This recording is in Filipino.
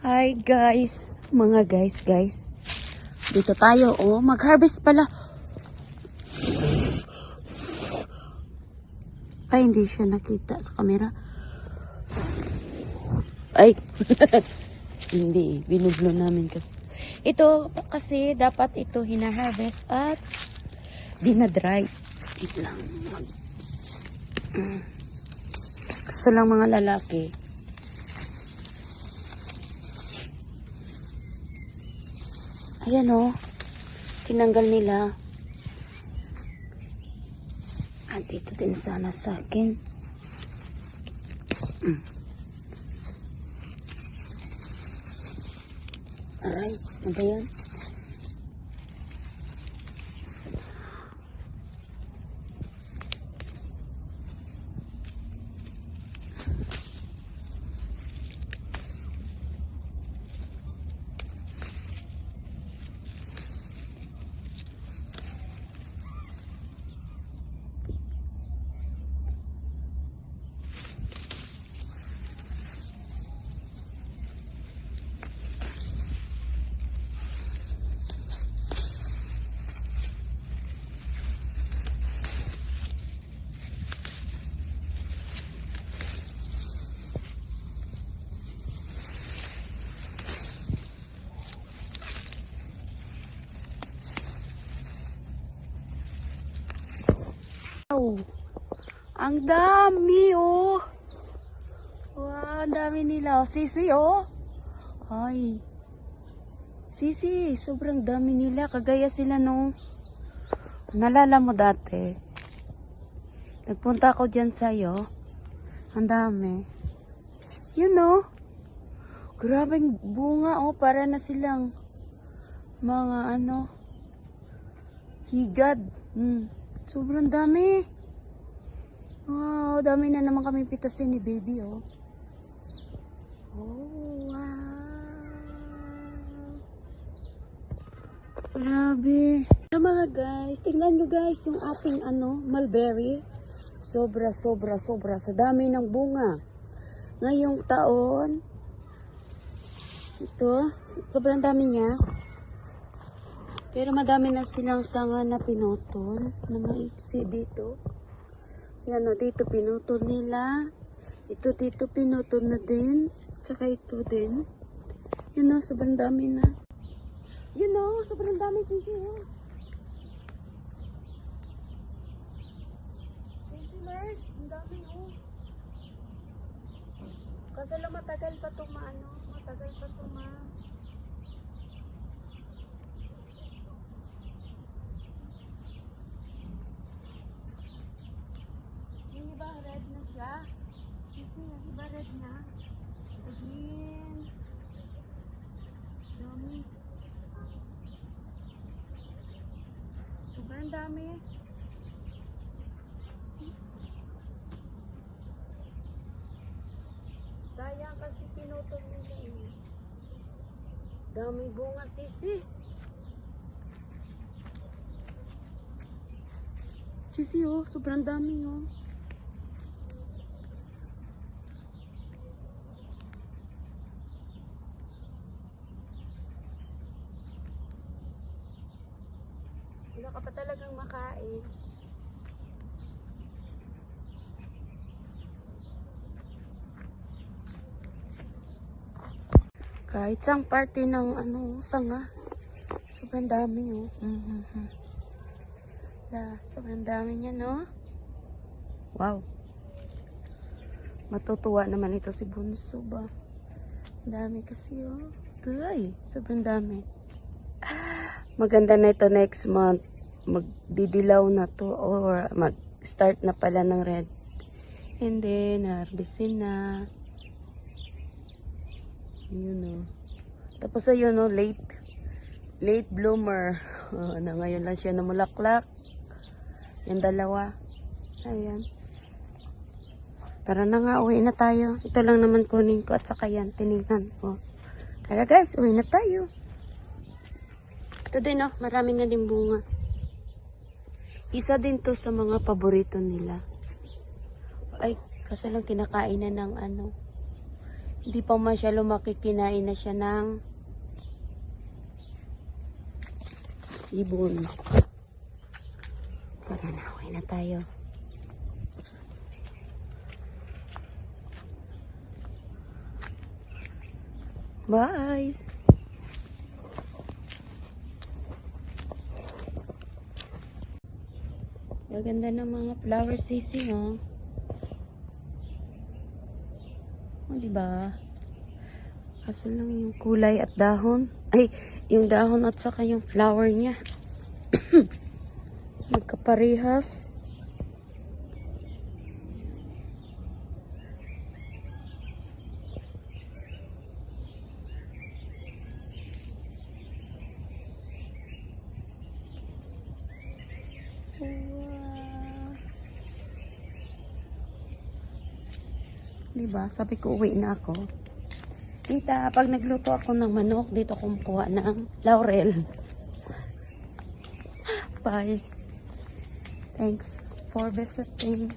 Hi guys, mga guys. Dito tayo, oh, mag-harvest pala. Ay, hindi siya nakita sa camera. Ay, hindi, binublo namin kasi. Ito, kasi dapat ito hina-harvest at dinadry. Ito lang. Kaso lang mga lalaki. Ayan o. Tinanggal nila. At ito din sana sa akin. Aray, ano ba yan? Wow! Ang dami, oh! Wow, ang dami nila. Oh, Sisi, oh! Ay! Sisi, sobrang dami nila. Kagaya sila nung nalala mo dati. Nagpunta ako dyan sa'yo. Ang dami. Yun, oh! Grabing bunga, oh! Para na silang mga ano higad. Sobrang dami. Wow, dami na naman kami pitasin ni baby, oh. Oh, wow. Grabe. So, mga guys, tingnan nyo guys yung ating mulberry. Sobra sa dami ng bunga. Ngayong taon, ito, sobrang dami niya. Pero madami na silang sanga na pinutol na maiksi dito. Yan o, dito pinutol nila. Ito dito pinutol na din. Tsaka ito din. Yun o, sobrang dami na. Yun o, sobrang dami sisi o. Sisi Lars, ang dami o. Kasi lang matagal pa ito matagal pa ito Iba red na siya. Sisi, iba red na. Again. Dami. Sobrang dami. Sayang kasi pinutol nila eh. Dami bunga, Sisi. Sisi, oh, sobrang dami, oh. Wala ka pa talagang makain. Kahit sang party ng sanga. Sobrang dami, oh. Sobrang dami niya, no? Wow. Matutuwa naman ito si Bunso ba? Dami kasi, oh. Ay, sobrang dami. Maganda na ito next month. Magdidilaw na to or mag-start na pala ng red. And then, harvestin na. Yun, oh. Tapos ayun, oh, late bloomer. Na ngayon lang siya namulaklak. Yung dalawa. Ayan. Tara na nga, uwi na tayo. Ito lang naman kunin ko at saka yan, tinignan ko. Tara guys, uwi na tayo. Ito din, oh, marami na din bunga. Isa din to sa mga paborito nila. Ay, kasi lang kinakain na ng Hindi pa man siya lumaki, kinain na siya ng ibon. Tara na, uwi na tayo. Bye! Gaganda ng mga flower sisig, oh. Oh, diba? Kaso lang yung kulay at dahon. Ay, yung dahon at saka yung flower niya. Magkaparehas. Diba? Sabi ko, uwi na ako. Tita, pag nagluto ako ng manok, dito kumukuha ng laurel. Bye. Thanks for visiting.